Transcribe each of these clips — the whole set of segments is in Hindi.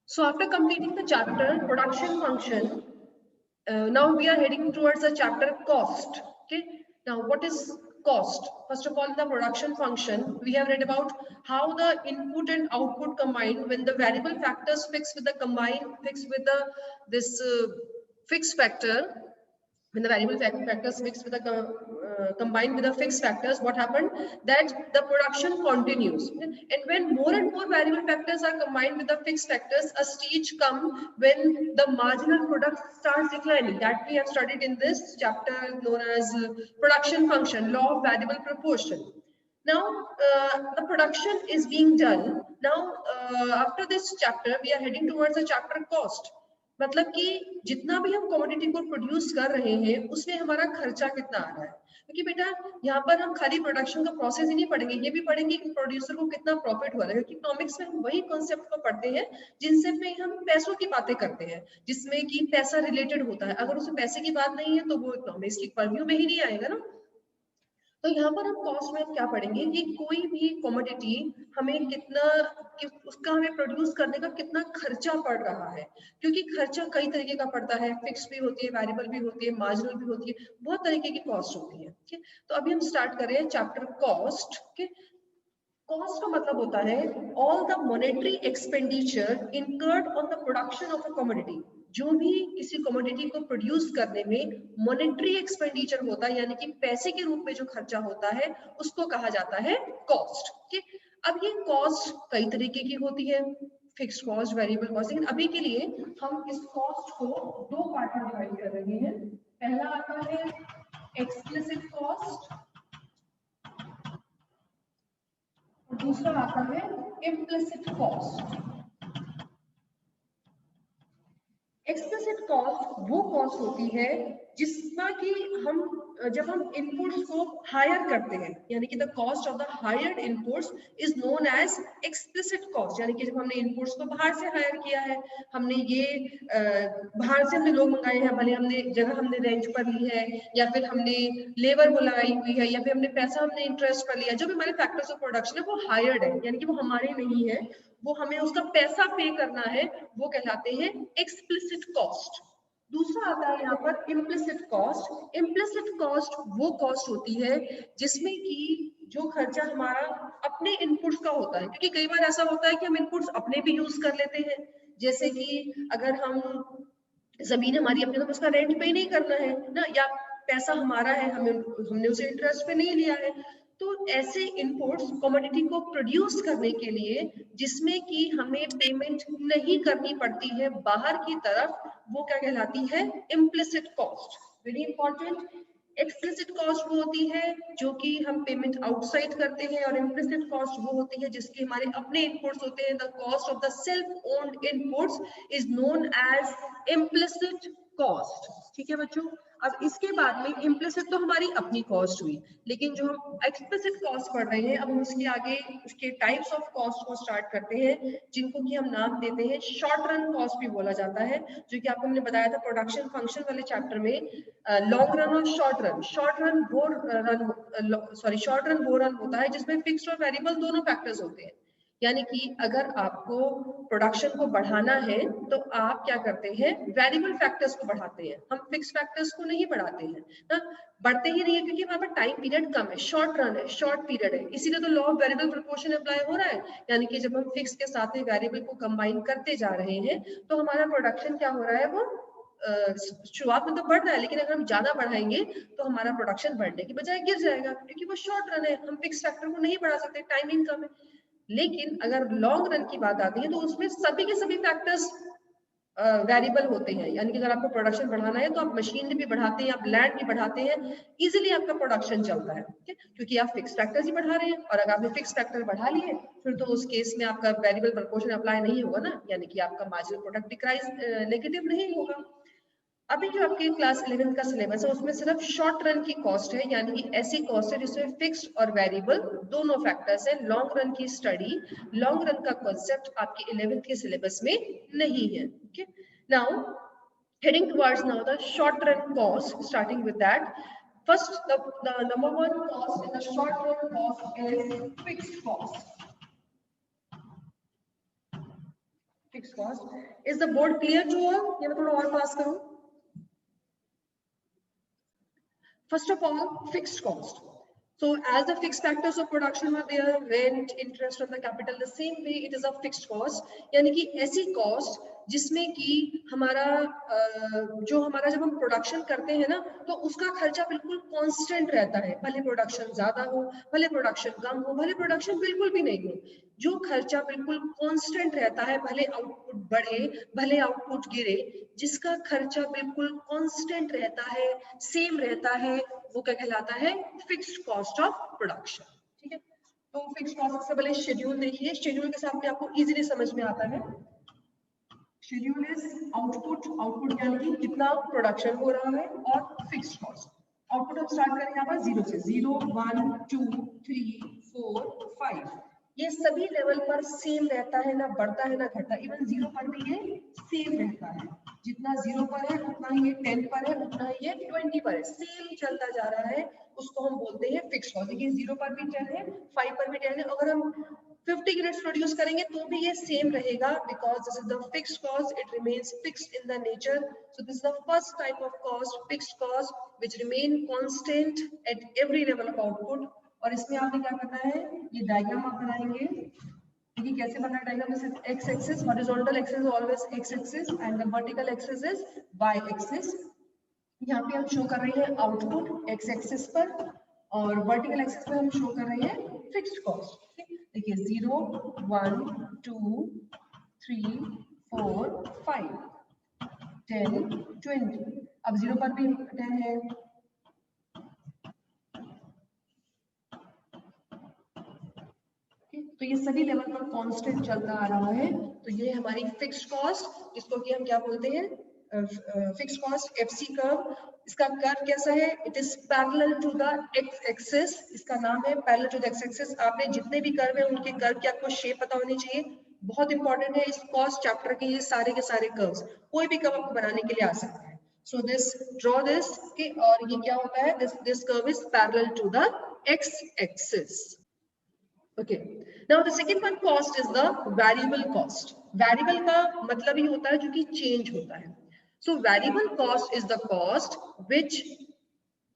So after completing the chapter production function, now we are heading towards the chapter cost. Okay, now what is cost? First of all, in the production function, we have read about how the input and output combine when the variable factors fixed with the this fixed factor. When the variable factors mixed with the combined with the fixed factors, what happened? That the production continues, and when more and more variable factors are combined with the fixed factors, a stage comes when the marginal product starts declining. That we have studied in this chapter known as production function, law of variable proportion. Now the production is being done. Now after this chapter, we are heading towards the chapter cost. मतलब कि जितना भी हम कमोडिटी को प्रोड्यूस कर रहे हैं उसमें हमारा खर्चा कितना आ रहा है, क्योंकि बेटा यहाँ पर हम खाली प्रोडक्शन का प्रोसेस ही नहीं पढ़ेंगे, ये भी पढ़ेंगे कि प्रोड्यूसर को कितना प्रॉफिट हो रहा है, क्योंकि इकोनॉमिक्स में हम वही कॉन्सेप्ट को पढ़ते हैं जिनसे में हम पैसों की बातें करते हैं, जिसमें कि पैसा रिलेटेड होता है। अगर उसमें पैसे की बात नहीं है तो वो इकोनॉमिक्स की परव्यू में ही नहीं आएगा ना। तो यहाँ पर हम कॉस्ट में क्या पढ़ेंगे कि कोई भी कमोडिटी हमें कितना उसका हमें प्रोड्यूस करने का कितना खर्चा पड़ रहा है, क्योंकि खर्चा कई तरीके का पड़ता है, फिक्स भी होती है, वेरिएबल भी होती है, मार्जिनल भी होती है, बहुत तरीके की कॉस्ट होती है। ठीक है, तो अभी हम स्टार्ट कर रहे हैं चैप्टर कॉस्ट। कॉस्ट का मतलब होता है all the monetary expenditure incurred on the production of a commodity. जो भी किसी कमोडिटी को प्रोड्यूस करने में मॉनेटरी एक्सपेंडिचर होता है, यानी कि पैसे के रूप में जो खर्चा होता है, उसको कहा जाता है कॉस्ट। ठीक, अब ये कॉस्ट कई तरीके की होती है, फिक्स्ड कॉस्ट, वेरिएबल कॉस्ट, लेकिन अभी के लिए हम इस कॉस्ट को दो पार्ट में डिवाइड कर रहे हैं। पहला आता है एक्सप्लिसिट कॉस्ट, दूसरा आता है इम्प्लिसिट कॉस्ट। एक्सप्लिसिट कॉस्ट वो कॉस्ट होती है जिसका कि हम जब हम इनपुट्स को हायर करते हैं, यानी कि the cost of the hired inputs is known as explicit cost. यानी कि जब हमने इनपुट्स को बाहर से हायर किया है, हमने ये बाहर से हमने लोग मंगाए हैं, भले हमने जगह हमने रेंट पर ली है, या फिर हमने लेबर बुलाई हुई है, या फिर हमने पैसा हमने इंटरेस्ट पर लिया, जो भी हमारे फैक्टर्स ऑफ प्रोडक्शन है वो हायर्ड है, यानी कि वो हमारे नहीं है, वो हमें उसका पैसा पे करना है, वो कहलाते हैं एक्सप्लिसिट कॉस्ट। दूसरा आता है यहाँ पर इम्प्लिसिट कॉस्ट। इम्प्लिसिट कॉस्ट वो कॉस्ट होती है जिसमें कि जो खर्चा हमारा अपने इनपुट्स का होता है, क्योंकि कई बार ऐसा होता है कि हम इनपुट्स अपने भी यूज कर लेते हैं, जैसे कि अगर हम जमीन हमारी अपने, तो उसका रेंट पे नहीं करना है ना, या पैसा हमारा है, हमने उसे इंटरेस्ट पे नहीं लिया है, तो ऐसे इनपुट्स कमोडिटी को प्रोड्यूस करने के लिए जिसमें कि हमें पेमेंट नहीं करनी पड़ती है बाहर की तरफ, वो क्या कहलाती है? Implicit cost. Very important. Explicit cost वो होती है जो कि हम पेमेंट आउटसाइड करते हैं, और इम्प्लिसिट कॉस्ट वो होती है जिसके हमारे अपने इनपुट्स होते हैं। The cost of the self owned inputs is known as implicit cost. ठीक है बच्चों, अब इसके बाद में इम्प्लिसिट तो हमारी अपनी कॉस्ट हुई, लेकिन जो हम एक्सप्लिसिट कॉस्ट पढ़ रहे हैं, अब हम उसके आगे उसके टाइप्स ऑफ कॉस्ट को स्टार्ट करते हैं, जिनको कि हम नाम देते हैं शॉर्ट रन कॉस्ट भी बोला जाता है, जो कि आपको हमने बताया था प्रोडक्शन फंक्शन वाले चैप्टर में। लॉन्ग रन और शॉर्ट रन। शॉर्ट रन वो रन होता है जिसमें फिक्स्ड और वेरिएबल दोनों फैक्टर्स होते हैं, यानी कि अगर आपको प्रोडक्शन को बढ़ाना है तो आप क्या करते हैं? वेरिएबल फैक्टर्स को बढ़ाते हैं, हम फिक्स फैक्टर्स को नहीं बढ़ाते हैं ना, बढ़ते ही नहीं है, क्योंकि वहां पर टाइम पीरियड कम है, शॉर्ट रन है, शॉर्ट पीरियड है, इसीलिए तो law of variable proportion apply हो रहा है। यानी कि जब हम फिक्स के साथ में वेरिएबल को कंबाइन करते जा रहे हैं तो हमारा प्रोडक्शन क्या हो रहा है? वो शुरुआत में तो बढ़ रहा है, लेकिन अगर हम ज्यादा बढ़ाएंगे तो हमारा प्रोडक्शन बढ़ने की बजाय गिर जाएगा, क्योंकि वो शॉर्ट रन है, हम फिक्स फैक्टर को नहीं बढ़ा सकते, टाइमिंग कम है। लेकिन अगर लॉन्ग रन की बात आती है तो उसमें सभी के सभी फैक्टर्स वेरिएबल होते हैं, यानी कि अगर आपको प्रोडक्शन बढ़ाना है तो आप मशीनरी भी बढ़ाते हैं, आप लैंड भी बढ़ाते हैं, इजीली आपका प्रोडक्शन चलता है, क्योंकि आप फिक्स फैक्टर्स ही बढ़ा रहे हैं। और अगर आपने फिक्स फैक्टर बढ़ा लिए फिर तो उस केस में आपका वेरिएबल प्रोपोर्शन अप्लाई नहीं होगा ना, यानी कि आपका मार्जिनल प्रोडक्ट डिक्राइज नेगेटिव नहीं होगा। अभी जो आपके क्लास 11 का सिलेबस है उसमें सिर्फ शॉर्ट रन की कॉस्ट है, यानी कि ऐसी कॉस्ट है जिसमें फिक्स्ड और वेरिएबल दोनों फैक्टर्स हैं। लॉन्ग रन की स्टडी, लॉन्ग रन का कॉन्सेप्ट आपके 11th के सिलेबस में नहीं है। Okay, now heading towards now the short run cost, starting with that. First, the number one cost in the short run cost is fixed cost. Fixed cost. Is the board clear to all? ये मैं थोड़ा और पास करूं. First of all, fixed cost. So as the fixed factors of production were there, rent, interest on the capital, the same way it is a fixed cost. यानी कि ऐसी cost जिसमें कि हमारा जो हमारा जब हम प्रोडक्शन करते हैं ना, तो उसका खर्चा बिल्कुल कांस्टेंट रहता है. भले प्रोडक्शन ज्यादा हो, भले प्रोडक्शन कम हो, भले प्रोडक्शन बिल्कुल भी नहीं हो, जो खर्चा बिल्कुल कांस्टेंट रहता है, भले आउटपुट बढ़े, भले आउटपुट गिरे, जिसका खर्चा बिल्कुल कांस्टेंट रहता है, सेम रहता है, वो क्या कहलाता है? Fixed cost of production. ठीक है. तो फिक्स्ड कॉस्ट से पहले शेड्यूल देखिए. शेड्यूल के साथ में आपको इजीली समझ में आता है. Schedule is output. आउटपुट यानी कि कितना प्रोडक्शन हो रहा है, और फिक्स्ड कॉस्ट. आउटपुट हम स्टार्ट करेंगे यहाँ पर 0 से. 0 1 2 3 4 5. ये सभी लेवल पर सेम रहता है, ना बढ़ता है ना घटता. इवन 0 पर भी ये सेम रहता है. जितना 0 पर है उतना ही ये 10 पर है, उतना ही ये 20 पर है. सेम चलता जा रहा है, उसको हम बोलते हैं फिक्स्ड कॉस्ट. देखिए 0 पर भी 10 है, 5 पर भी 10 है. अगर हम 50 यूनिट्स प्रोड्यूस करेंगे तो भी ये सेम रहेगा, because this is the fixed cost. It remains fixed in the nature. So this is the first type of cost, fixed cost, which remain constant at every level of output. और इसमें आपने क्या करना है, ये डायग्राम आप बनाएंगे. देखिए कैसे बना diagram. This is X axis, horizontal axis is always X axis and the vertical axis is Y axis. यहाँ पे हम शो कर रहे हैं आउटपुट एक्स एक्सिस पर, और वर्टिकल एक्सिस पर हम शो कर रहे हैं फिक्स्ड कॉस्ट. देखिए 0 1 2 3 4 5 10 20. अब 0 पर भी 10 है. तो ये सभी लेवल पर कांस्टेंट चलता आ रहा है. तो ये हमारी फिक्स्ड कॉस्ट, जिसको कि हम क्या बोलते हैं, फिक्स्ड कॉस्ट एफसी कर्व. इसका कर्व कैसा है? It is parallel to the X axis. इसका नाम है parallel to the X axis. आपने जितने भी कर्व है उनके कर्व की आपको शेप पता होनी चाहिए. बहुत इंपॉर्टेंट है इस कॉस्ट चैप्टर के ये सारे के सारे कर्व्स. कोई भी कर्व आपको बनाने के लिए आ सकता है. So this draw this. और ये क्या होता है? This curve is parallel to the X axis. Okay. Now the second one cost is the variable cost. Variable का मतलब ही होता है जो कि change होता है. So variable cost is the cost which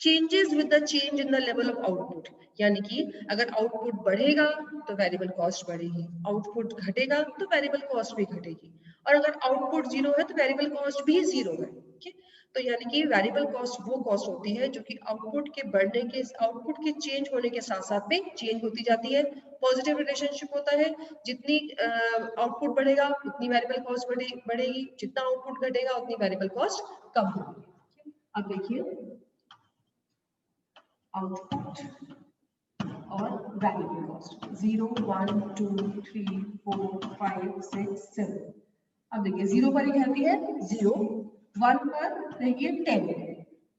changes with the change in the level of output. यानी कि अगर आउटपुट बढ़ेगा तो वेरिएबल कॉस्ट बढ़ेगी, आउटपुट घटेगा तो वेरिएबल कॉस्ट भी घटेगी, और अगर आउटपुट 0 है तो वेरिएबल कॉस्ट भी 0 है. ठीक है. तो यानी कि वेरिएबल कॉस्ट वो कॉस्ट होती है जो कि आउटपुट के बढ़ने के, आउटपुट के चेंज होने के साथ साथ में चेंज होती जाती है. पॉजिटिव रिलेशनशिप होता है. जितनी आउटपुट बढ़ेगा उतनी वेरिएबल कॉस्ट बढ़ेगी, जितना आउटपुट घटेगा उतनी वेरिएबल कॉस्ट कम होगी. अब देखिए आउटपुट और वेरिएबल कॉस्ट 0 1 2 3 4 5 6 7. अब देखिए 0 पर ये कहती है 0, 1 पर रहेगी 10,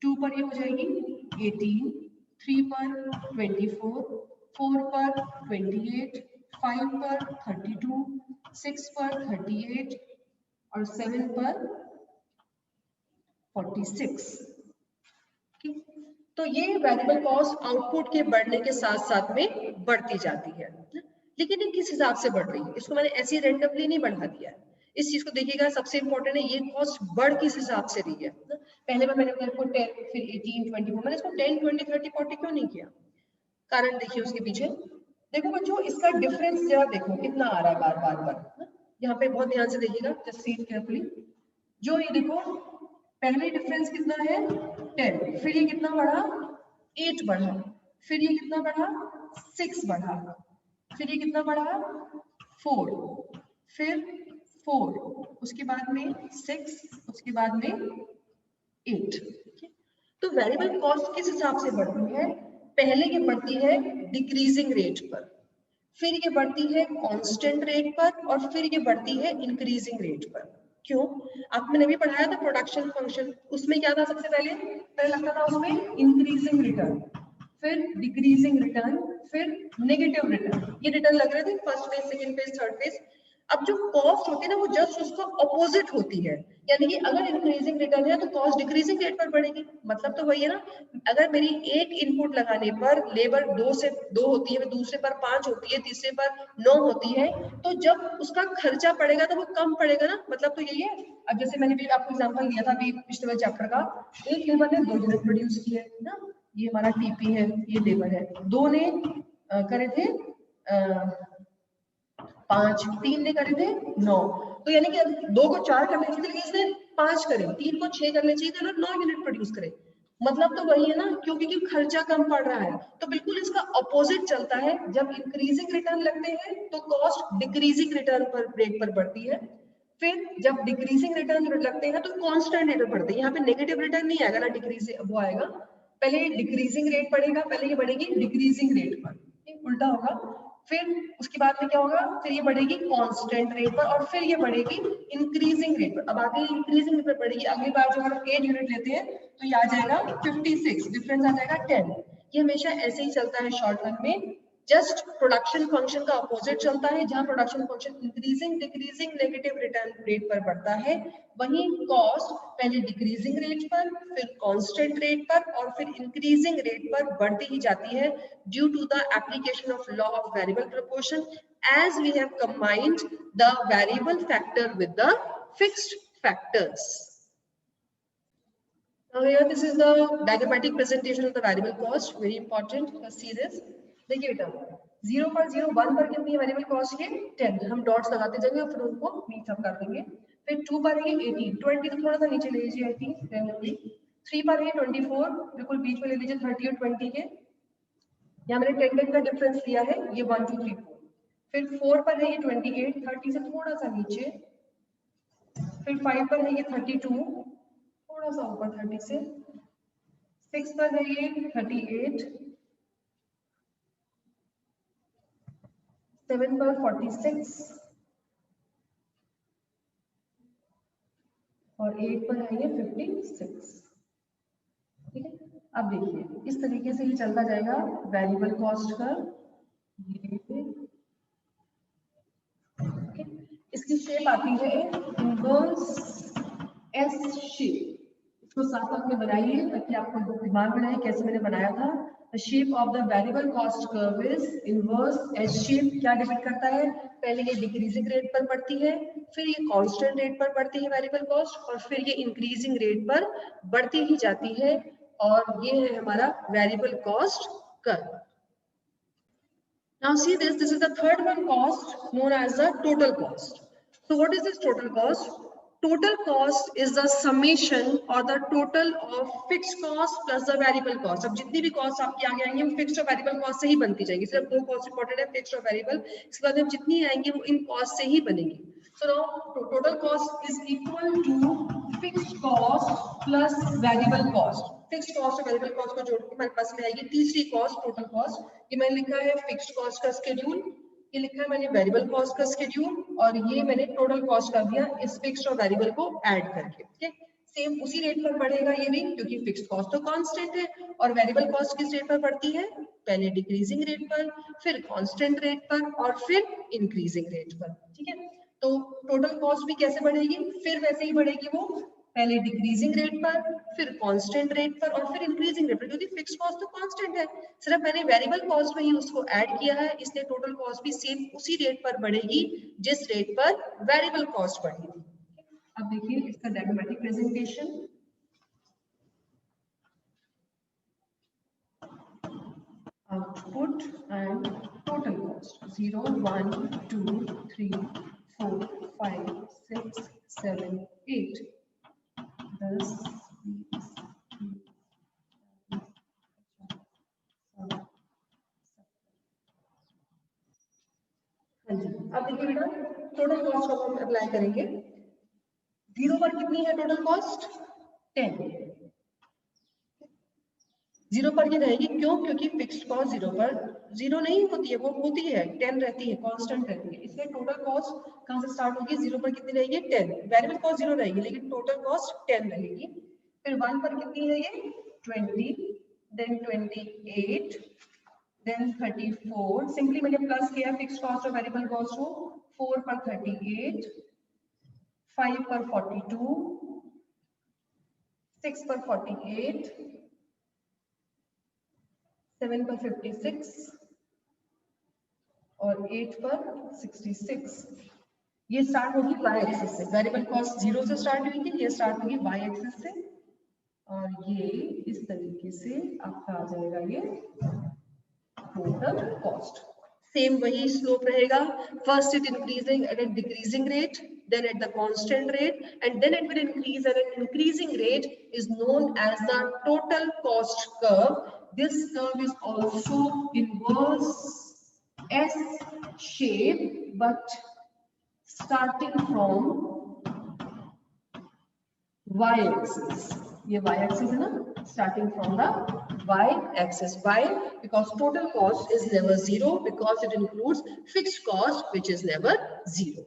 2 पर ये हो जाएगी 18, 3 पर 24, 4 पर 28, 5 पर 32, 6 पर 38 और 7 पर 46. तो ये वेरिएबल कॉस्ट आउटपुट के बढ़ने के साथ साथ में बढ़ती जाती है. लेकिन ये किस हिसाब से बढ़ रही है, इसको मैंने ऐसे रैंडमली नहीं बढ़ा दिया है. इस चीज को देखिएगा, सबसे इंपॉर्टेंट है ये कॉस्ट बढ़ किस हिसाब से रही है. पहले बार मैंने आपको 10, फिर 18, 24, मैंने इसको 10, 20, 30, 40 क्यों नहीं किया? कारण देखिए उसके पीछे. देखो बच्चों, इसका डिफरेंस जरा देखो कितना आ रहा है बार बार बार. यहाँ पे बहुत ध्यान से देखिएगा, जस्ट सी इट केयरफुली. जो ये देखो पहले डिफरेंस कितना है 10, फिर ये कितना बढ़ा 8 बढ़ा, फिर ये कितना बढ़ा 6 बढ़ा, फिर ये कितना बढ़ा 4, फिर 4, उसके बाद में 6, उसके बाद में 8. तो वेरिएबल कॉस्ट किस हिसाब से बढ़ती है? पहले ये बढ़ती है डिक्रीजिंग रेट पर, फिर ये बढ़ती है कांस्टेंट रेट पर, और फिर ये बढ़ती है इंक्रीजिंग रेट पर. क्यों? आपने भी पढ़ाया था प्रोडक्शन फंक्शन, उसमें क्या था? सबसे पहले लगता था उसमें इंक्रीजिंग रिटर्न, फिर डिक्रीजिंग रिटर्न, फिर नेगेटिव रिटर्न. ये रिटर्न लग रहे थे first phase, second phase, third phase. अब जो कॉस्ट होती है ना वो जस्ट उसका ऑपोजिट होती है, यानी कि अगर इंक्रीजिंग रिटर्न है तो कॉस्ट डिक्रीजिंग रेट पर बढ़ेगी। मतलब तो वही है ना, अगर मेरी एक इनपुट लगाने पर लेबर 2 होती है, दूसरे पर 5 होती है, तीसरे पर 9 होती है, तो जब उसका खर्चा पड़ेगा तो वो कम पड़ेगा ना, मतलब तो यही है। अब जैसे मैंने भी आपको एग्जांपल दिया था अभी पिछले वाले चैप्टर का, एक लेबर ने 2 यूनिट प्रोड्यूस किए ना, ये हमारा टीपी है, ये लेबर है, 2 ने करे थे 5, 3 ने करे थे 9, तो यानी कि 2 को 4 करने चाहिए लेकिन इसने 5 करे, 3 को 6 करने चाहिए तो 9 यूनिट प्रोड्यूस करे। मतलब तो वही है ना, क्योंकि खर्चा कम पड़ रहा है। तो बिल्कुल इसका ऑपोजिट चलता है, जब इंक्रीजिंग रिटर्न लगते हैं तो कॉस्ट डिक्रीजिंग रिटर्न पर रेट पर बढ़ती है, फिर जब डिक्रीजिंग रिटर्न लगते हैं तो कांस्टेंट रेट पर बढ़ते हैं। यहाँ पे नेगेटिव रिटर्न नहीं आएगा ना, डिक्रीज वो आएगा, पहले डिक्रीजिंग रेट बढ़ेगा, पहले ये बढ़ेगी डिक्रीजिंग रेट पर, उल्टा होगा, फिर उसके बाद में क्या होगा, फिर ये बढ़ेगी कांस्टेंट रेट पर और फिर ये बढ़ेगी इंक्रीजिंग रेट पर। अब आगे इंक्रीजिंग रेट पर बढ़ेगी, अगली बार जो हम 8 यूनिट लेते हैं तो ये आ जाएगा 56, डिफरेंस आ जाएगा 10। ये हमेशा ऐसे ही चलता है शॉर्ट रन में, जस्ट प्रोडक्शन फंक्शन का अपोजिट चलता है, जहां production function increasing decreasing negative return rate पर बढ़ता है, वहीं कॉस्ट पहले डिक्रीजिंग रेट पर, फिर कांस्टेंट रेट पर और फिर इंक्रीजिंग रेट पर बढ़ती ही जाती है, due to the application of law of variable proportion, as we have combined the variable factor with the fixed factors. Now here this is the diagrammatic presentation of the variable cost, very important. Let's see this. देखिए बेटा, 0 पर 0, 1 पर कितनी है वेरिएबल कॉस्ट के 10, हम डॉट्स लगाते जाएंगे और फिर उनको मिक्स अप कर देंगे। फिर 2 पर है 18, 20 तो थोड़ा सा नीचे ले लीजिए 18 रैंडमली। 3 पर है 24, बिल्कुल बीच में ले लीजिए 30 और 20 के, यहाँ मैंने 10 का डिफरेंस लिया है, ये 1 2 3 4। फिर 4 पर है ये 28, 30 से थोड़ा सा नीचे। फिर 5 पर है ये 32, थोड़ा सा ऊपर 30 से। 6 पर है ये 38, 7 पर 46 और 8 पर है ये 56। ठीक है, अब देखिए इस तरीके से ये चलता जाएगा वेरिएबल कॉस्ट का। इसकी शेप आती है इनवर्स एस शेप, इसको साथ साथ में बनाइए ताकि आपको दिमाग में रहे कैसे मैंने बनाया था। The shape of the variable cost curve is inverse S shape। क्या डिपेंड करता है, पहले ये डिक्रीजिंग रेट पर बढ़ती है, फिर ये कांस्टेंट रेट पर बढ़ती है वेरिएबल कॉस्ट, और फिर ये इंक्रीजिंग रेट पर बढ़ती ही जाती है, और ये है हमारा variable cost curve. Now see this, this is the third one cost known as the total cost. So what is this total cost? Total cost is the summation or the total of fixed cost plus the variable cost. अब जितनी भी cost आपकी आगे आएंगी वो fixed और variable cost से ही बनती जाएगी, सिर्फ 2 cost important है, fixed और variable, इसके बाद में जितनी आएंगी वो इन cost से ही बनेगी। So now total cost is equal to fixed cost plus variable cost। Fixed cost और वेरिएबल कॉस्ट को जोड़ के हमारे पास में आएगी तीसरी कॉस्ट, टोटल कॉस्ट। ये मैंने लिखा है फिक्स्ड कॉस्ट का शेड्यूल, ये लिखा है मैंने वेरिएबल कॉस्ट का शेड्यूल, और ये मैंने टोटल कॉस्ट कर दिया इस फिक्स्ड और वेरिएबल को ऐड करके। ठीक, सेम उसी रेट पर बढ़ेगा ये भी, क्योंकि फिक्स्ड कॉस्ट तो कांस्टेंट है, और वेरिएबल कॉस्ट किस रेट पर बढ़ती है, पहले डिक्रीजिंग रेट पर, फिर कांस्टेंट रेट पर और फिर इंक्रीजिंग रेट पर। ठीक है, तो टोटल कॉस्ट भी कैसे बढ़ेगी, फिर वैसे ही बढ़ेगी वो, पहले डिक्रीजिंग रेट पर, फिर कांस्टेंट रेट पर और फिर इंक्रीजिंग रेट पर, क्योंकि फिक्स्ड कॉस्ट तो कांस्टेंट है, सिर्फ मैंने वेरिएबल कॉस्ट में ही उसको ऐड किया है, इसलिए टोटल कॉस्ट भी सेम उसी रेट पर बढ़ेगी जिस रेट पर वेरिएबल कॉस्ट बढ़ी थी। अब देखिए इसका diagrammatic presentation. Output and total cost 0 1 2 3 4 5 6 7 8 10 अब देखिए बेटा टोटल कॉस्ट को हम अप्लाई करेंगे। 0 पर कितनी है टोटल कॉस्ट 10, 0 पर ये रहेगी, क्यों, क्योंकि फिक्स्ड कॉस्ट 0 पर 0 नहीं होती है, वो होती है 10 रहती है, कांस्टेंट रहती है, इसलिए टोटल कॉस्ट कहां से स्टार्ट होगी, 0 पर कितनी रहेगी 10, वेरिएबल कॉस्ट 0 रहेगी लेकिन टोटल कॉस्ट 10 रहेगी। फिर 1 पर कितनी है ये 20, देन 28, देन 34, सिंपली मैंने प्लस किया फिक्स्ड कॉस्ट और वेरिएबल कॉस्ट को, 4 पर 38, 5 पर 42, 6 पर 48, 7 पर 56 और 8 पर 66। ये स्टार्ट होगी वाई एक्सिस से, वेरिएबल कॉस्ट 0 से स्टार्ट हुई थी, ये स्टार्ट होगी वाई एक्सिस से और ये इस तरीके से आपका आ जाएगा ये टोटल कॉस्ट। सेम वही स्लोप रहेगा, first it increasing at a decreasing rate, then at the constant rate, and then it will increase at an increasing rate is known as the total cost curve. This curve is also inverse S shape but starting from y axis. ये y axis है ना, starting from the y axis. Why? Because total cost is never zero, because it includes fixed cost which is never zero.